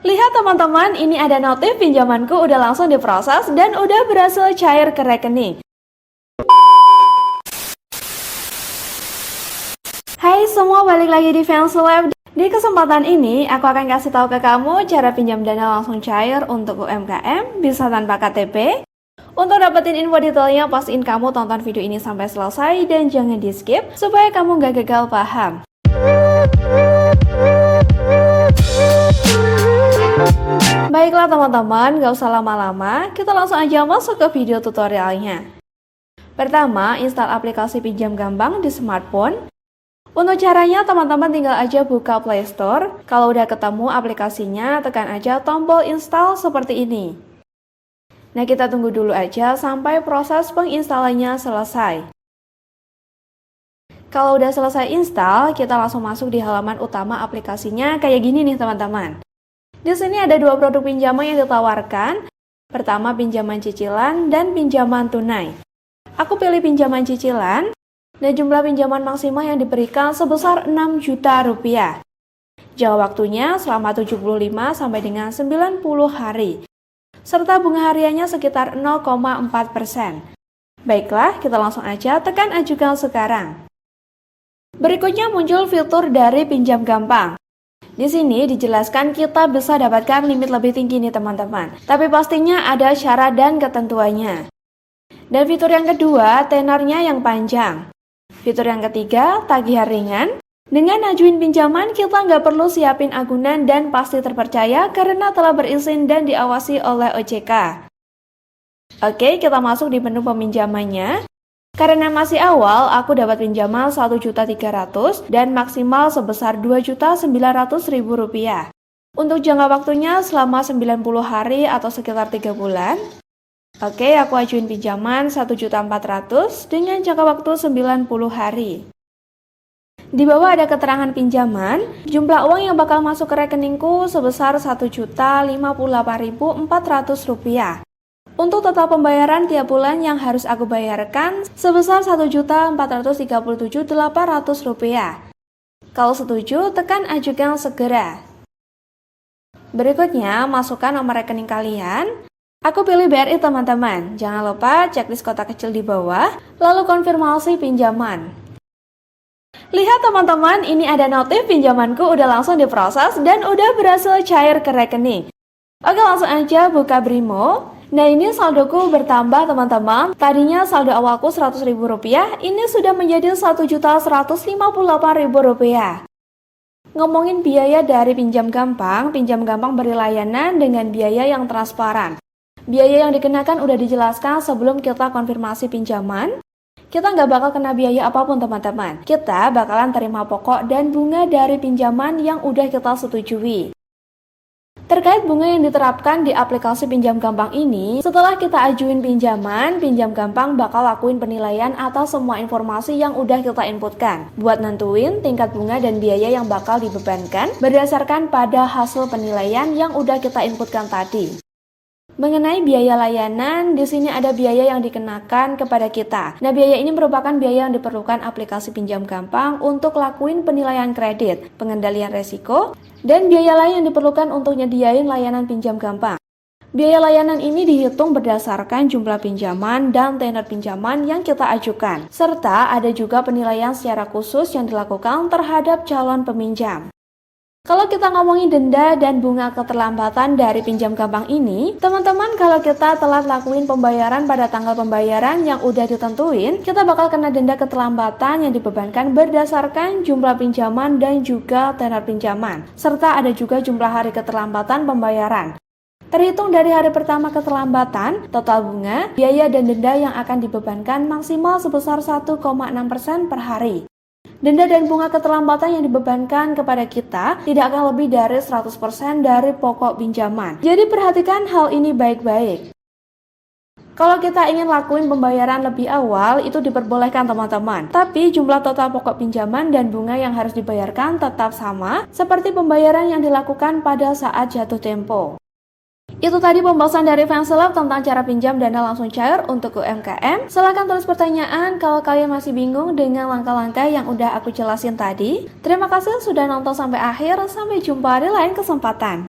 Lihat teman-teman, ini ada notif pinjamanku udah langsung diproses dan udah berhasil cair ke rekening. Hai semua, balik lagi di Fanslab. Di kesempatan ini, aku akan kasih tahu ke kamu cara pinjam dana langsung cair untuk UMKM, bisa tanpa KTP. Untuk dapetin info detailnya, pastiin kamu tonton video ini sampai selesai dan jangan di skip, supaya kamu gak gagal paham. Baiklah teman-teman, gak usah lama-lama, kita langsung aja masuk ke video tutorialnya. Pertama, install aplikasi pinjam gampang di smartphone. Untuk caranya, teman-teman tinggal aja buka Play Store. Kalau udah ketemu aplikasinya, tekan aja tombol install seperti ini. Nah, kita tunggu dulu aja sampai proses penginstalannya selesai. Kalau udah selesai install, kita langsung masuk di halaman utama aplikasinya kayak gini nih teman-teman. Di sini ada dua produk pinjaman yang ditawarkan. Pertama, pinjaman cicilan dan pinjaman tunai. Aku pilih pinjaman cicilan, dan jumlah pinjaman maksimal yang diberikan sebesar 6 juta rupiah. Jangka waktunya selama 75 sampai dengan 90 hari. Serta bunga hariannya sekitar 0,4%. Baiklah, kita langsung aja tekan ajukan sekarang. Berikutnya muncul fitur dari pinjam gampang. Di sini dijelaskan kita bisa dapatkan limit lebih tinggi nih teman-teman. Tapi pastinya ada syarat dan ketentuannya. Dan fitur yang kedua, tenornya yang panjang. Fitur yang ketiga, tagihan ringan. Dengan ajuin pinjaman, kita nggak perlu siapin agunan dan pasti terpercaya karena telah berizin dan diawasi oleh OJK. Oke, kita masuk di menu peminjamannya. Karena masih awal, aku dapat pinjaman 1.300.000 dan maksimal sebesar 2.900.000 rupiah. Untuk jangka waktunya selama 90 hari atau sekitar 3 bulan. Oke, aku ajuin pinjaman 1.400.000 dengan jangka waktu 90 hari. Di bawah ada keterangan pinjaman, jumlah uang yang bakal masuk ke rekeningku sebesar 1.058.400 rupiah. Untuk total pembayaran tiap bulan yang harus aku bayarkan sebesar 1.437.800 rupiah. Kalau setuju, tekan ajukan segera. Berikutnya, masukkan nomor rekening kalian. Aku pilih BRI teman-teman. Jangan lupa checklist kotak kecil di bawah, lalu konfirmasi pinjaman. Lihat teman-teman, ini ada notif pinjamanku udah langsung diproses dan udah berhasil cair ke rekening. Oke, langsung aja buka Brimo. Nah, ini saldoku bertambah teman-teman. Tadinya saldo awalku Rp100.000, ini sudah menjadi Rp1.158.000 rupiah. Ngomongin biaya dari pinjam gampang beri layanan dengan biaya yang transparan. Biaya yang dikenakan udah dijelaskan sebelum kita konfirmasi pinjaman. Kita nggak bakal kena biaya apapun teman-teman. Kita bakalan terima pokok dan bunga dari pinjaman yang udah kita setujui. Terkait bunga yang diterapkan di aplikasi pinjam gampang ini, setelah kita ajuin pinjaman, pinjam gampang bakal lakuin penilaian atas semua informasi yang udah kita inputkan, buat nentuin tingkat bunga dan biaya yang bakal dibebankan berdasarkan pada hasil penilaian yang udah kita inputkan tadi. Mengenai biaya layanan, di sini ada biaya yang dikenakan kepada kita. Nah, biaya ini merupakan biaya yang diperlukan aplikasi pinjam gampang untuk lakuin penilaian kredit, pengendalian resiko, dan biaya lain yang diperlukan untuk nyediain layanan pinjam gampang. Biaya layanan ini dihitung berdasarkan jumlah pinjaman dan tenor pinjaman yang kita ajukan, serta ada juga penilaian secara khusus yang dilakukan terhadap calon peminjam. Kalau kita ngomongin denda dan bunga keterlambatan dari pinjam gampang ini, teman-teman, kalau kita telat lakuin pembayaran pada tanggal pembayaran yang udah ditentuin, kita bakal kena denda keterlambatan yang dibebankan berdasarkan jumlah pinjaman dan juga tenor pinjaman, serta ada juga jumlah hari keterlambatan pembayaran. Terhitung dari hari pertama keterlambatan, total bunga, biaya dan denda yang akan dibebankan maksimal sebesar 1,6% per hari. Denda dan bunga keterlambatan yang dibebankan kepada kita tidak akan lebih dari 100% dari pokok pinjaman. Jadi perhatikan hal ini baik-baik. Kalau kita ingin lakuin pembayaran lebih awal, itu diperbolehkan teman-teman. Tapi jumlah total pokok pinjaman dan bunga yang harus dibayarkan tetap sama seperti pembayaran yang dilakukan pada saat jatuh tempo. Itu tadi pembahasan dari Fanslab tentang cara pinjam dana langsung cair untuk UMKM. Silahkan tulis pertanyaan kalau kalian masih bingung dengan langkah-langkah yang udah aku jelasin tadi. Terima kasih sudah nonton sampai akhir, sampai jumpa di lain kesempatan.